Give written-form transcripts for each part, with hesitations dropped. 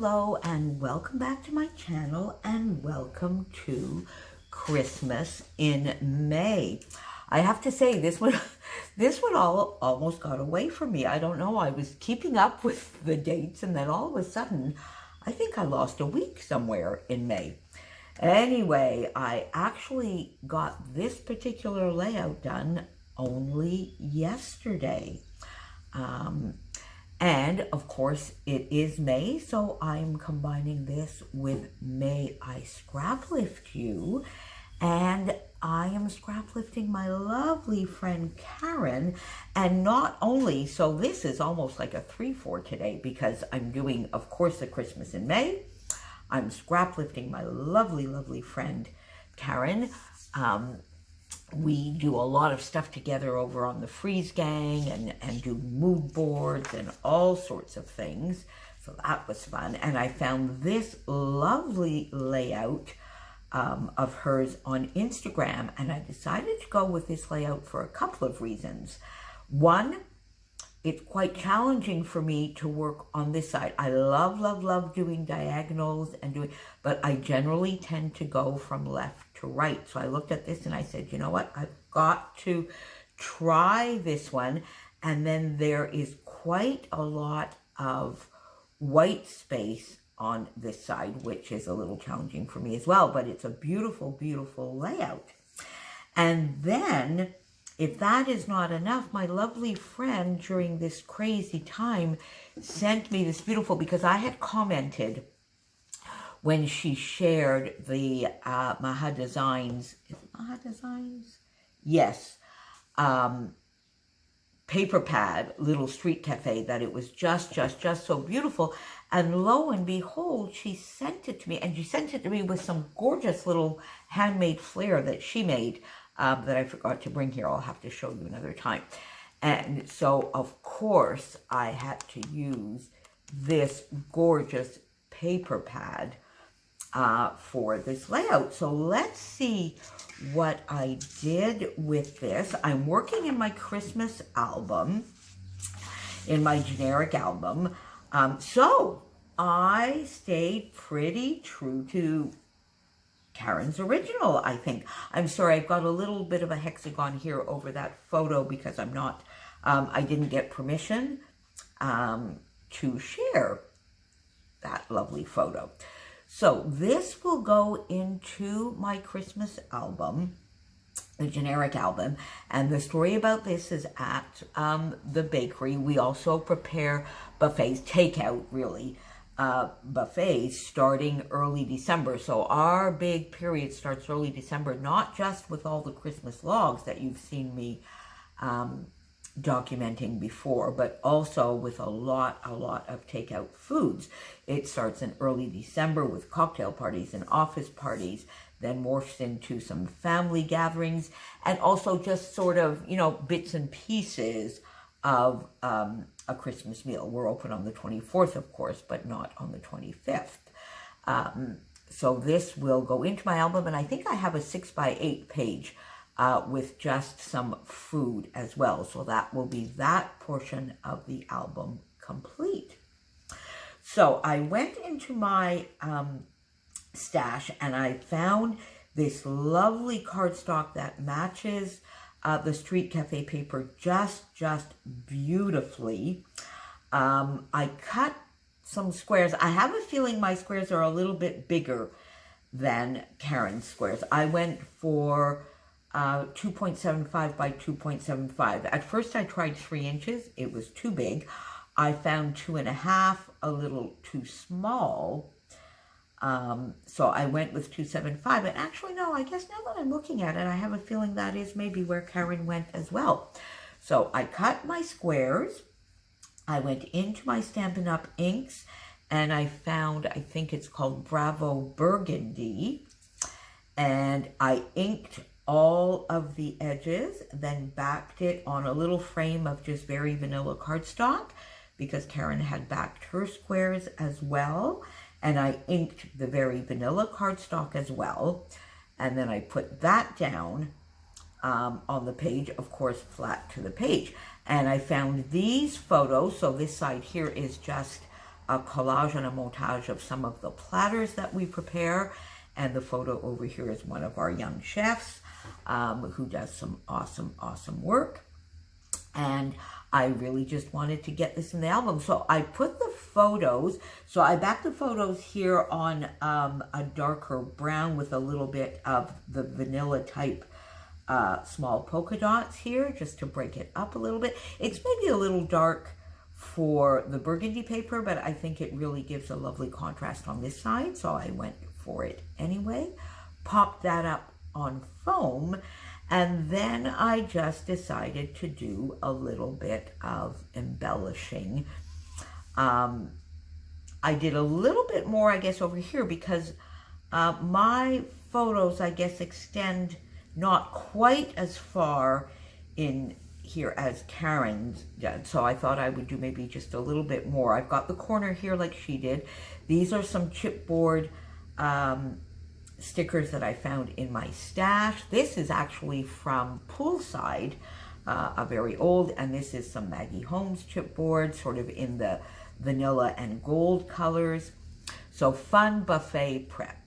Hello and welcome back to my channel and welcome to Christmas in May. I have to say this one all almost got away from me. I don't know, I was keeping up with the dates and then all of a sudden I think I lost a week somewhere in May. Anyway, I actually got this particular layout done only yesterday. And of course it is May, so I'm combining this with May I Scraplift You, and I am scraplifting my lovely friend Karin. And not only, so this is almost like a 3-4 today because I'm doing, of course, the Christmas in May. I'm scraplifting my lovely friend Karin. We do a lot of stuff together over on the Freeze Gang and do mood boards and all sorts of things. So that was fun. And I found this lovely layout of hers on Instagram. And I decided to go with this layout for a couple of reasons. One, it's quite challenging for me to work on this side. I love doing diagonals and but I generally tend to go from left to right. So I looked at this and I said, you know what? I've got to try this one. And then there is quite a lot of white space on this side, which is a little challenging for me as well, but it's a beautiful layout. And then, if that is not enough, my lovely friend during this crazy time sent me this beautiful, because I had commented when she shared the Maha Designs, is it Maha Designs? Yes, paper pad, little street cafe, that it was just so beautiful. And lo and behold, she sent it to me, and she sent it to me with some gorgeous little handmade flair that she made. That I forgot to bring here. I'll have to show you another time. And so, of course, I had to use this gorgeous paper pad for this layout. So let's see what I did with this. I'm working in my Christmas album, in my generic album. So I stayed pretty true to Karin's original, I think. I'm sorry, I've got a little bit of a hexagon here over that photo because I'm not, I didn't get permission to share that lovely photo. So this will go into my Christmas album, the generic album, and the story about this is at the bakery. We also prepare buffets, takeout really, buffets starting early December. So our big period starts early December, not just with all the Christmas logs that you've seen me documenting before, but also with a lot of takeout foods. It starts in early December with cocktail parties and office parties, then morphs into some family gatherings, and also just sort of, you know, bits and pieces of a Christmas meal. We're open on the 24th, of course, but not on the 25th. So this will go into my album, and I think I have a 6x8 page with just some food as well. So that will be that portion of the album complete. So I went into my stash and I found this lovely cardstock that matches the Street Cafe paper just beautifully. I cut some squares. I have a feeling my squares are a little bit bigger than Karin's squares. I went for 2.75 by 2.75. At first I tried 3 inches. It was too big. I found 2.5 a little too small. So I went with 2.75. And actually, no, I guess now that I'm looking at it, I have a feeling that is maybe where Karin went as well. So I cut my squares. I went into my Stampin' Up! Inks, and I found, I think it's called Bravo Burgundy. And I inked all of the edges, then backed it on a little frame of just very vanilla cardstock because Karin had backed her squares as well. And I inked the very vanilla cardstock as well. And then I put that down on the page, of course, flat to the page. And I found these photos. So this side here is just a collage and a montage of some of the platters that we prepare. And the photo over here is one of our young chefs who does some awesome work. And I really just wanted to get this in the album. So I put the photos, so I backed the photos here on a darker brown with a little bit of the vanilla type small polka dots here, just to break it up a little bit. It's maybe a little dark for the burgundy paper, but I think it really gives a lovely contrast on this side, so I went for it anyway. Popped that up on foam, and then I just decided to do a little bit of embellishing. I did a little bit more, I guess, over here because my photos, I guess, extend not quite as far in here as Karin's did. So I thought I would do maybe just a little bit more. I've got the corner here like she did. These are some chipboard stickers that I found in my stash. This is actually from Poolside, a very old, and this is some Maggie Holmes chipboard, sort of in the vanilla and gold colors. So fun buffet prep.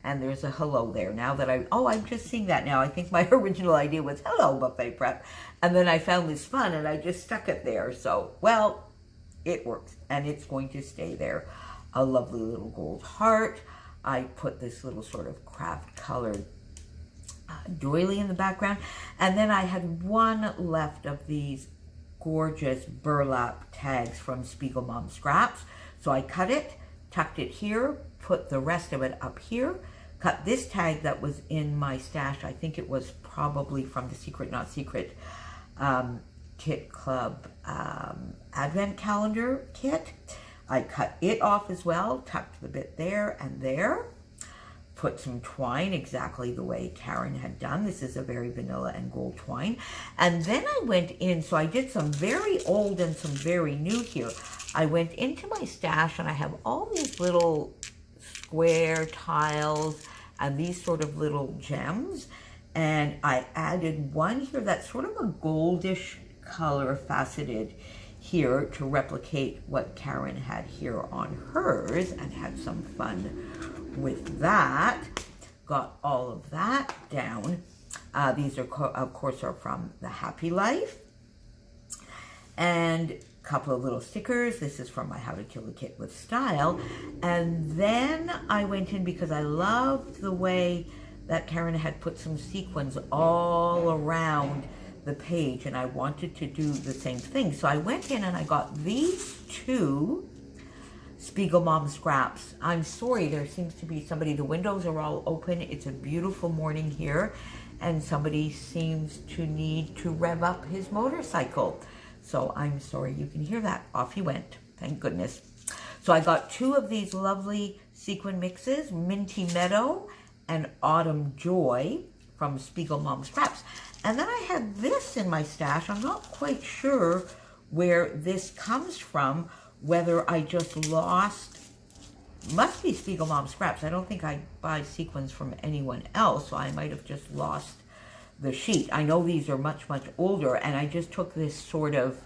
And there's a hello there. Now that I'm just seeing that now. I think my original idea was hello buffet prep. And then I found this fun and I just stuck it there. So, well, it works and it's going to stay there. A lovely little gold heart. I put this little sort of craft colored doily in the background. And then I had one left of these gorgeous burlap tags from Spiegel Mom Scraps. So I cut it, tucked it here, put the rest of it up here, cut this tag that was in my stash. I think it was probably from the Secret Not Secret Kit Club Advent Calendar kit. I cut it off as well, tucked the bit there and there, put some twine exactly the way Karin had done. This is a very vanilla and gold twine. And then I went in, so I did some very old and some very new here. I went into my stash and I have all these little square tiles and these sort of little gems. And I added one here that's sort of a goldish color faceted here to replicate what Karin had here on hers, and had some fun with that. Got all of that down. These are, of course, are from The Happy Life. And a couple of little stickers. This is from my How to Kill a Kit with Style. And then I went in because I loved the way that Karin had put some sequins all around the page, and I wanted to do the same thing. So I went in and I got these two Spiegel Mom Scraps. I'm sorry, there seems to be somebody, the windows are all open. It's a beautiful morning here, and somebody seems to need to rev up his motorcycle. So I'm sorry, you can hear that. Off he went, thank goodness. So I got two of these lovely sequin mixes, Minty Meadow and Autumn Joy from Spiegel Mom Scraps. And then I had this in my stash. I'm not quite sure where this comes from, whether I just lost, must be Spiegel Mom Scraps. I don't think I buy sequins from anyone else, so I might have just lost the sheet. I know these are much, much older, and I just took this sort of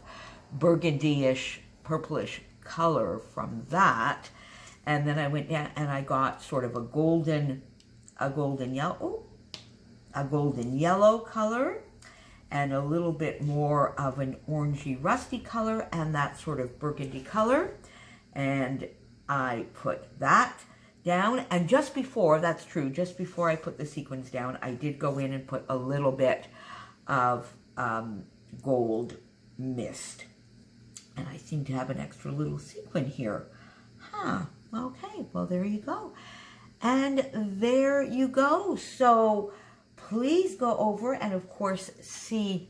burgundy-ish, purplish color from that. And then I went down and I got sort of a golden yellow color, and a little bit more of an orangey rusty color, and that sort of burgundy color. And I put that down, and just before, that's true, just before I put the sequins down, I did go in and put a little bit of gold mist. And I seem to have an extra little sequin here. Okay, well, there you go. And there you go. So please go over and, of course, see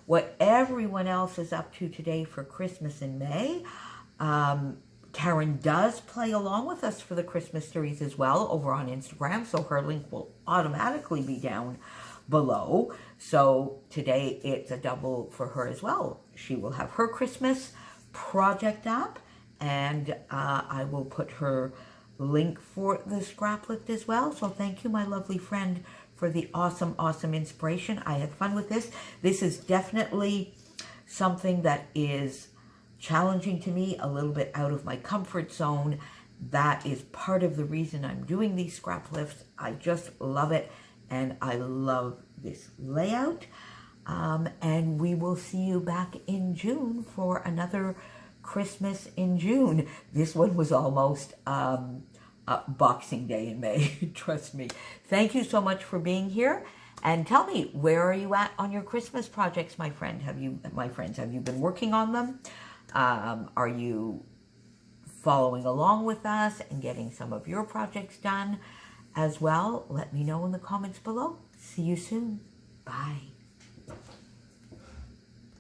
what everyone else is up to today for Christmas in May. Karin does play along with us for the Christmas series as well over on Instagram, so her link will automatically be down below. So today it's a double for her as well. She will have her Christmas project up, and I will put her link for the SCRAPLIFT as well. So thank you, my lovely friend, for the awesome, awesome inspiration. I had fun with this. This is definitely something that is challenging to me, a little bit out of my comfort zone. That is part of the reason I'm doing these scrap lifts. I just love it, and I love this layout. And we will see you back in June for another Christmas in June. This one was almost Boxing Day in May, trust me. Thank you so much for being here. And tell me, where are you at on your Christmas projects, my friends? Have you been working on them? Are you following along with us and getting some of your projects done as well? Let me know in the comments below. See you soon. Bye.